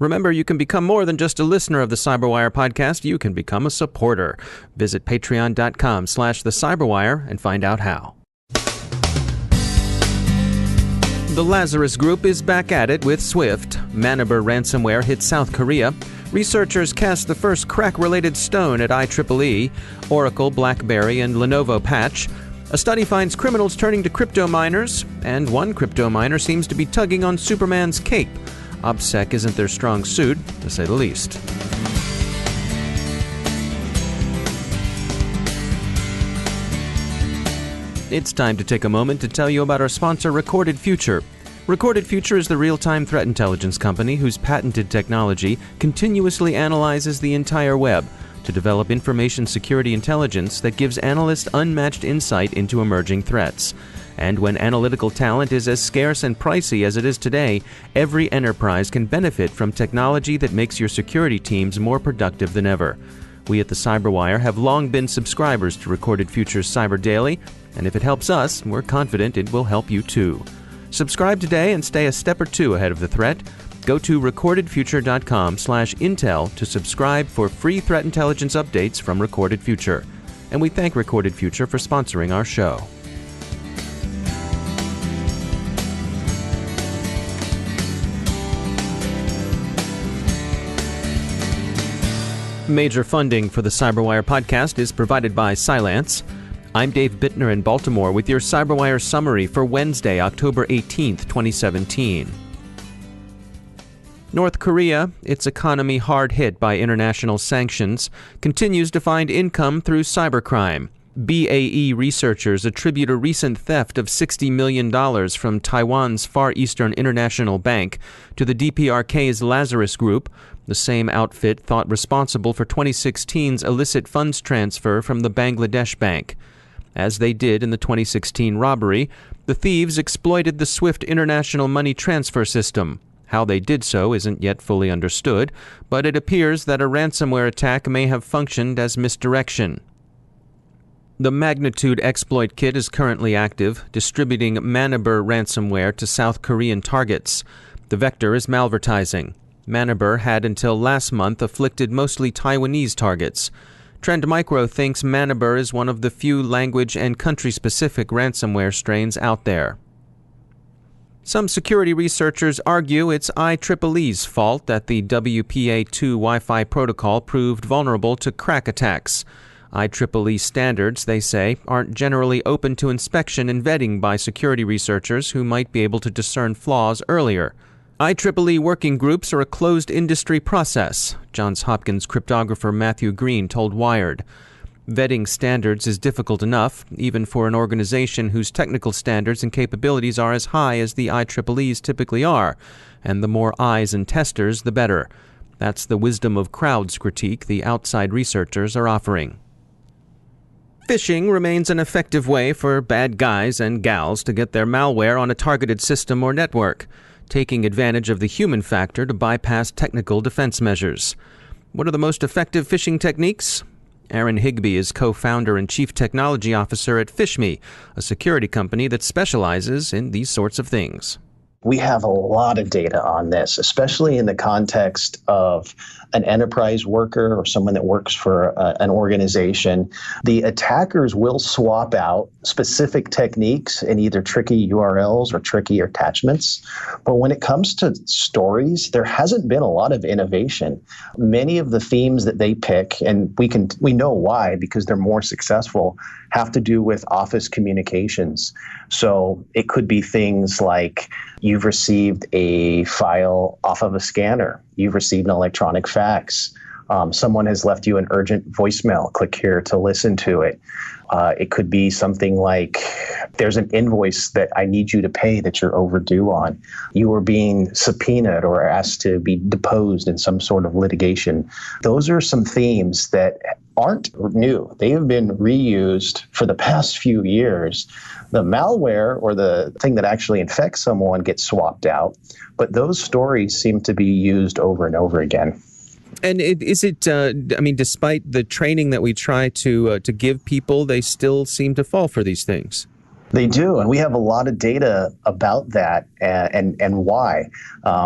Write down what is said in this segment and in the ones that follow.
Remember, you can become more than just a listener of the CyberWire podcast. You can become a supporter. Visit patreon.com/thecyberwire and find out how. The Lazarus Group is back at it with Swift. Maniber ransomware hit South Korea. Researchers cast the first KRACK-related stone at IEEE. Oracle, BlackBerry, and Lenovo patch. A study finds criminals turning to cryptominers, and one cryptominer seems to be tugging on Superman's cape. OPSEC isn't their strong suit, to say the least. It's time to take a moment to tell you about our sponsor, Recorded Future. Recorded Future is the real-time threat intelligence company whose patented technology continuously analyzes the entire web to develop information security intelligence that gives analysts unmatched insight into emerging threats. And when analytical talent is as scarce and pricey as it is today, every enterprise can benefit from technology that makes your security teams more productive than ever. We at the CyberWire have long been subscribers to Recorded Future's Cyber Daily, and if it helps us, we're confident it will help you too. Subscribe today and stay a step or two ahead of the threat. Go to recordedfuture.com/intel to subscribe for free threat intelligence updates from Recorded Future. And we thank Recorded Future for sponsoring our show. Major funding for the CyberWire podcast is provided by Cylance. I'm Dave Bittner in Baltimore with your CyberWire summary for Wednesday, October 18th, 2017. North Korea, its economy hard hit by international sanctions, continues to find income through cybercrime. BAE researchers attribute a recent theft of $60 million from Taiwan's Far Eastern International Bank to the DPRK's Lazarus Group, the same outfit thought responsible for 2016's illicit funds transfer from the Bangladesh bank. As they did in the 2016 robbery, the thieves exploited the SWIFT international money transfer system. How they did so isn't yet fully understood, but it appears that a ransomware attack may have functioned as misdirection. The Magnitude exploit kit is currently active, distributing Maniber ransomware to South Korean targets. The vector is malvertising. Maniber had until last month afflicted mostly Taiwanese targets. Trend Micro thinks Maniber is one of the few language and country-specific ransomware strains out there. Some security researchers argue it's IEEE's fault that the WPA2 Wi-Fi protocol proved vulnerable to crack attacks. IEEE standards, they say, aren't generally open to inspection and vetting by security researchers who might be able to discern flaws earlier. IEEE working groups are a closed industry process, Johns Hopkins cryptographer Matthew Green told Wired. Vetting standards is difficult enough, even for an organization whose technical standards and capabilities are as high as the IEEE's typically are, and the more eyes and testers, the better. That's the wisdom of crowds critique the outside researchers are offering. Phishing remains an effective way for bad guys and gals to get their malware on a targeted system or network, taking advantage of the human factor to bypass technical defense measures. What are the most effective phishing techniques? Aaron Higbee is co-founder and chief technology officer at PhishMe, a security company that specializes in these sorts of things. We have a lot of data on this, especially in the context of an enterprise worker or someone that works for an organization. The attackers will swap out specific techniques in either tricky URLs or tricky attachments. But when it comes to stories, there hasn't been a lot of innovation. Many of the themes that they pick, and we know why, because they're more successful, have to do with office communications. So it could be things like you've received a file off of a scanner, you've received an electronic fax, someone has left you an urgent voicemail, click here to listen to it. It could be something like there's an invoice that I need you to pay that you're overdue on. You are being subpoenaed or asked to be deposed in some sort of litigation. Those are some themes that aren't new. They have been reused for the past few years. The malware or the thing that actually infects someone gets swapped out, but those stories seem to be used over and over again. And despite the training that we try to give people, they still seem to fall for these things. They do, and we have a lot of data about that and why.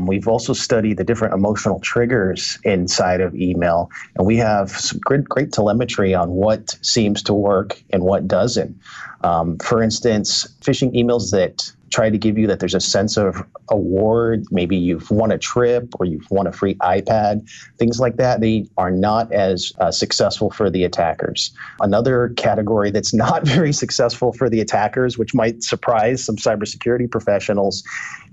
We've also studied the different emotional triggers inside of email, and we have some great telemetry on what seems to work and what doesn't. For instance, phishing emails that try to give you that there's a sense of award, maybe you've won a trip or you've won a free iPad, things like that, they are not as successful for the attackers. Another category that's not very successful for the attackers, which might surprise some cybersecurity professionals,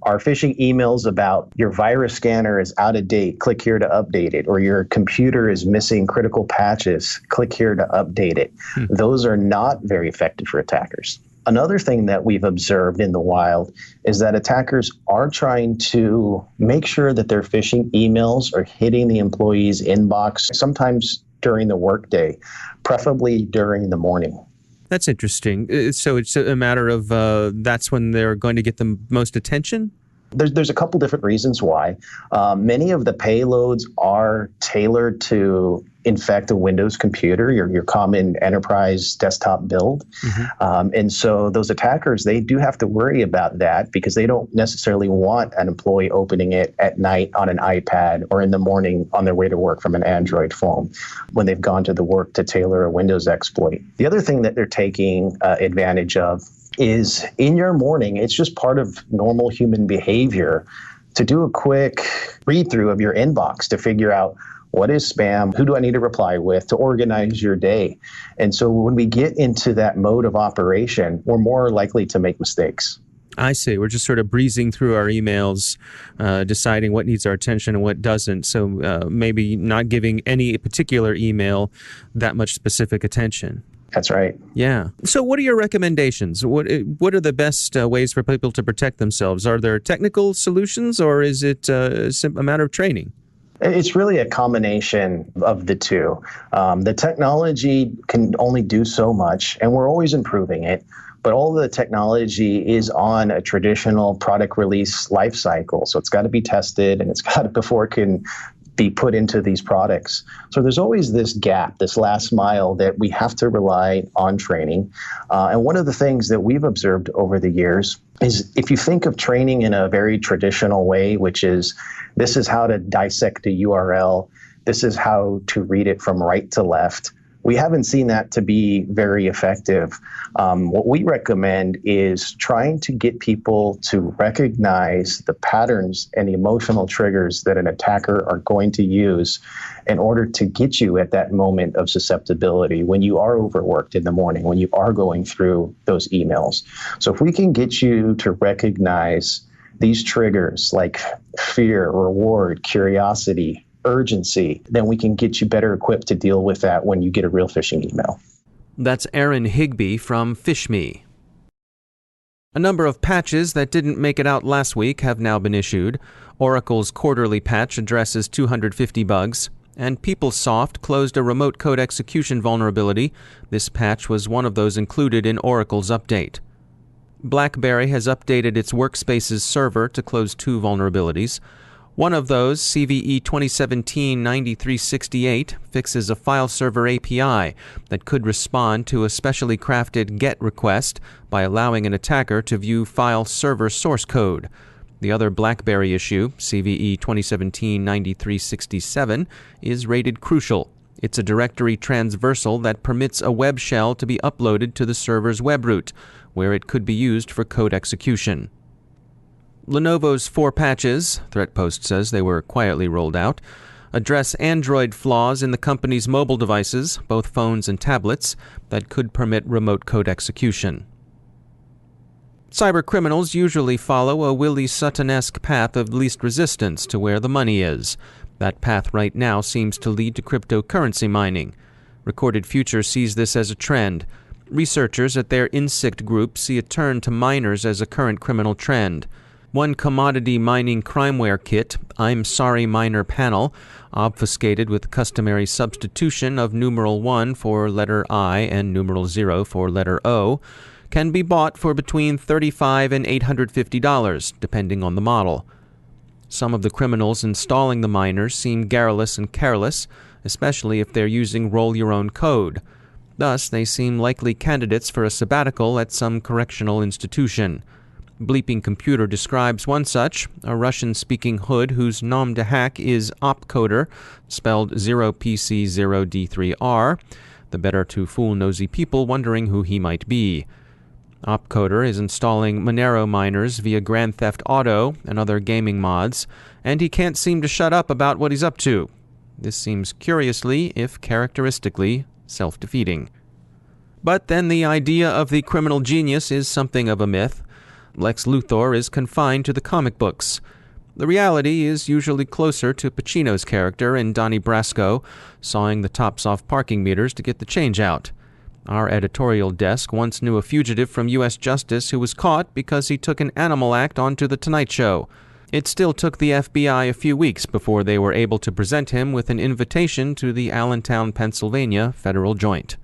are phishing emails about your virus scanner is out of date, click here to update it, or your computer is missing critical patches, click here to update it. Those are not very effective for attackers. Another thing that we've observed in the wild is that attackers are trying to make sure that their phishing emails are hitting the employee's inbox, sometimes during the workday, preferably during the morning. That's interesting. So it's a matter of that's when they're going to get the most attention? There's a couple different reasons why. Many of the payloads are tailored to infect a Windows computer, your common enterprise desktop build. And so those attackers, they do have to worry about that because they don't necessarily want an employee opening it at night on an iPad or in the morning on their way to work from an Android phone when they've gone to the work to tailor a Windows exploit. The other thing that they're taking advantage of is in your morning, it's just part of normal human behavior to do a quick read through of your inbox to figure out what is spam, who do I need to reply with, to organize your day. And so when we get into that mode of operation, we're more likely to make mistakes. I see. We're just sort of breezing through our emails, deciding what needs our attention and what doesn't. So maybe not giving any particular email that much specific attention. That's right. Yeah. So what are your recommendations? What are the best ways for people to protect themselves? Are there technical solutions or is it a matter of training? It's really a combination of the two. The technology can only do so much, and we're always improving it. But all the technology is on a traditional product release life cycle. So it's got to be tested, and it's got to, before it can be put into these products. So there's always this gap, this last mile that we have to rely on training. And one of the things that we've observed over the years is if you think of training in a very traditional way, which is this is how to dissect a URL, this is how to read it from right to left, we haven't seen that to be very effective. What we recommend is trying to get people to recognize the patterns and the emotional triggers that an attacker are going to use in order to get you at that moment of susceptibility when you are overworked in the morning, when you are going through those emails. So if we can get you to recognize these triggers like fear, reward, curiosity, urgency, then we can get you better equipped to deal with that when you get a real phishing email. That's Aaron Higbee from PhishMe. A number of patches that didn't make it out last week have now been issued. Oracle's quarterly patch addresses 250 bugs, and PeopleSoft closed a remote code execution vulnerability. This patch was one of those included in Oracle's update. BlackBerry has updated its Workspaces server to close 2 vulnerabilities. One of those, CVE 2017-9368, fixes a file server API that could respond to a specially crafted GET request by allowing an attacker to view file server source code. The other BlackBerry issue, CVE 2017-9367, is rated crucial. It's a directory transversal that permits a web shell to be uploaded to the server's web root, where it could be used for code execution. Lenovo's 4 patches, ThreatPost says they were quietly rolled out, address Android flaws in the company's mobile devices, both phones and tablets, that could permit remote code execution. Cybercriminals usually follow a Willie Sutton-esque path of least resistance to where the money is. That path right now seems to lead to cryptocurrency mining. Recorded Future sees this as a trend. Researchers at their INSICT group see a turn to miners as a current criminal trend. One commodity mining crimeware kit, I'm Sorry Miner panel, obfuscated with customary substitution of numeral 1 for letter I and numeral 0 for letter O, can be bought for between $35 and $850, depending on the model. Some of the criminals installing the miners seem garrulous and careless, especially if they're using roll-your-own code. Thus, they seem likely candidates for a sabbatical at some correctional institution. Bleeping Computer describes one such, a Russian-speaking hood whose nom de hack is opcoder, spelled 0PC0D3R, the better to fool nosy people wondering who he might be. Opcoder is installing Monero miners via Grand Theft Auto and other gaming mods, and he can't seem to shut up about what he's up to. This seems curiously, if characteristically, self-defeating. But then the idea of the criminal genius is something of a myth. Lex Luthor is confined to the comic books. The reality is usually closer to Pacino's character in Donnie Brasco, sawing the tops off parking meters to get the change out. Our editorial desk once knew a fugitive from U.S. Justice who was caught because he took an animal act onto The Tonight Show. It still took the FBI a few weeks before they were able to present him with an invitation to the Allentown, Pennsylvania federal joint.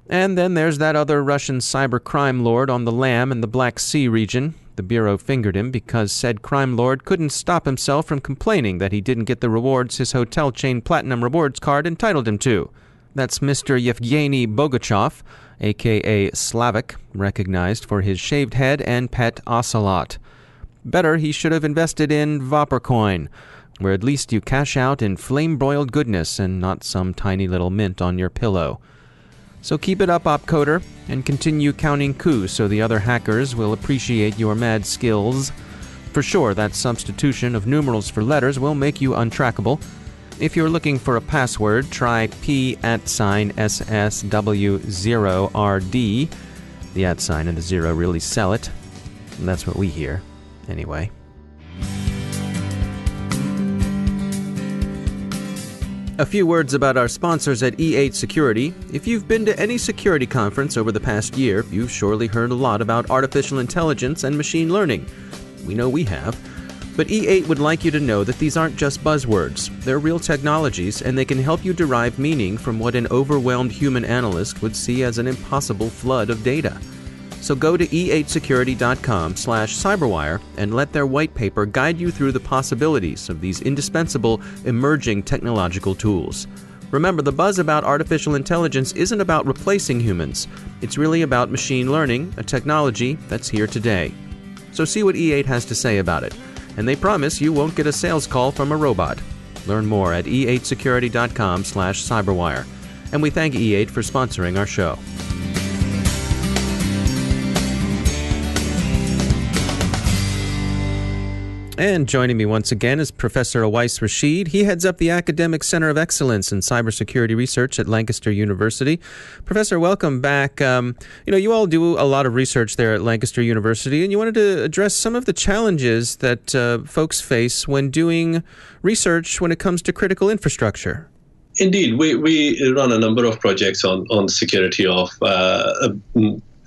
And then there's that other Russian cybercrime lord on the Lam in the Black Sea region. The Bureau fingered him because said crime lord couldn't stop himself from complaining that he didn't get the rewards his hotel chain Platinum Rewards card entitled him to. That's Mr. Yevgeny Bogachev, a.k.a. Slavik, recognized for his shaved head and pet ocelot. Better he should have invested in Vaporcoin, where at least you cash out in flame-broiled goodness and not some tiny little mint on your pillow. So keep it up, opcoder, and continue counting coups so the other hackers will appreciate your mad skills. For sure, that substitution of numerals for letters will make you untrackable. If you're looking for a password, try P@SSW0RD. The @ and the 0 really sell it. And that's what we hear, anyway. A few words about our sponsors at E8 Security. If you've been to any security conference over the past year, you've surely heard a lot about artificial intelligence and machine learning. We know we have. But E8 would like you to know that these aren't just buzzwords. They're real technologies, and they can help you derive meaning from what an overwhelmed human analyst would see as an impossible flood of data. So go to e8security.com/cyberwire and let their white paper guide you through the possibilities of these indispensable emerging technological tools. Remember, the buzz about artificial intelligence isn't about replacing humans. It's really about machine learning, a technology that's here today. So see what E8 has to say about it. And they promise you won't get a sales call from a robot. Learn more at e8security.com/cyberwire. And we thank E8 for sponsoring our show. And joining me once again is Professor Awais-Rashid. He heads up the Academic Center of Excellence in Cybersecurity Research at Lancaster University. Professor, welcome back. You all do a lot of research there at Lancaster University, and you wanted to address some of the challenges that folks face when doing research when it comes to critical infrastructure. Indeed, we run a number of projects on security of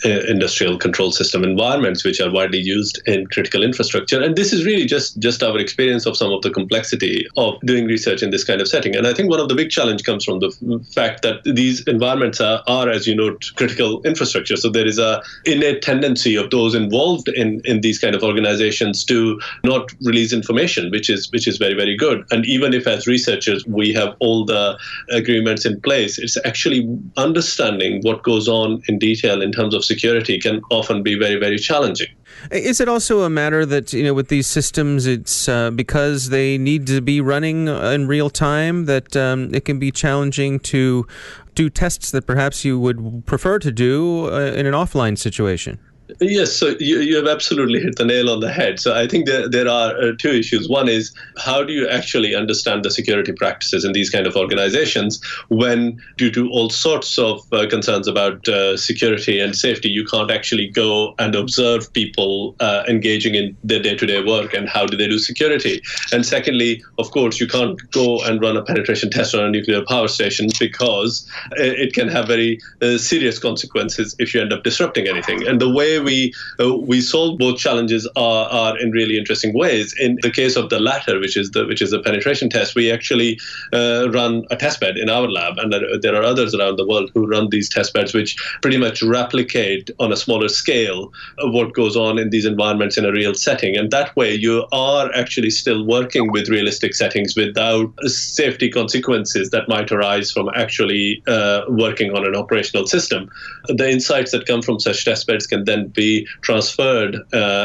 industrial control system environments, which are widely used in critical infrastructure. And this is really just our experience of some of the complexity of doing research in this kind of setting. And I think one of the big challenge comes from the fact that these environments are, as you know, critical infrastructure. So there is a innate tendency of those involved in these kind of organizations to not release information, which is very, very good. And even if as researchers we have all the agreements in place, it's actually understanding what goes on in detail in terms of security can often be very, very challenging. Is it also a matter that, with these systems, it's because they need to be running in real time, that it can be challenging to do tests that perhaps you would prefer to do in an offline situation? Yes, so you have absolutely hit the nail on the head. So I think there are two issues. One is, how do you actually understand the security practices in these kind of organizations when, due to all sorts of concerns about security and safety, you can't actually go and observe people engaging in their day-to-day work, and how do they do security? And secondly, of course, you can't go and run a penetration test on a nuclear power station, because it can have very serious consequences if you end up disrupting anything. And the way we solve both challenges are in really interesting ways. In the case of the latter, which is the penetration test, we actually run a testbed in our lab, and there are others around the world who run these testbeds, which pretty much replicate on a smaller scale what goes on in these environments in a real setting. And that way, you are actually still working with realistic settings without safety consequences that might arise from actually working on an operational system. The insights that come from such testbeds can then be transferred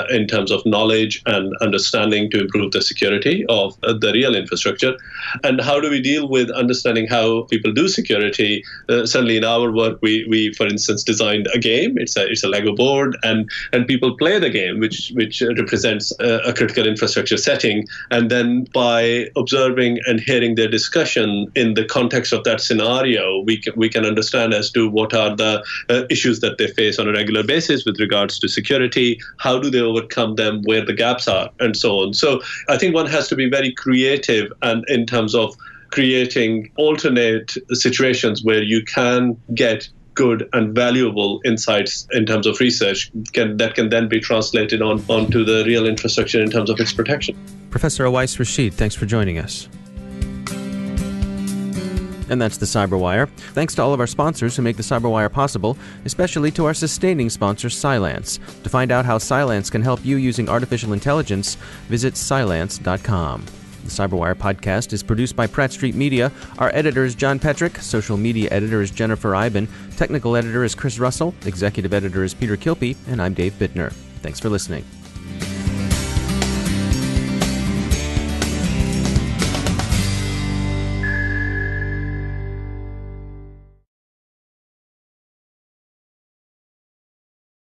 in terms of knowledge and understanding to improve the security of the real infrastructure. And how do we deal with understanding how people do security? Certainly in our work, we for instance designed a game. It's a Lego board, and people play the game, which represents a critical infrastructure setting. And then by observing and hearing their discussion in the context of that scenario, we can understand as to what are the issues that they face on a regular basis with regards to security, how do they overcome them, where the gaps are, and so on. So I think one has to be very creative and in terms of creating alternate situations where you can get good and valuable insights in terms of research that can then be translated onto the real infrastructure in terms of its protection. Professor Awais Rashid, thanks for joining us. And that's the CyberWire. Thanks to all of our sponsors who make the CyberWire possible, especially to our sustaining sponsor, Cylance. To find out how Cylance can help you using artificial intelligence, visit Cylance.com. The CyberWire podcast is produced by Pratt Street Media. Our editor is John Petrick. Social media editor is Jennifer Iben. Technical editor is Chris Russell. Executive editor is Peter Kilpie. And I'm Dave Bittner. Thanks for listening.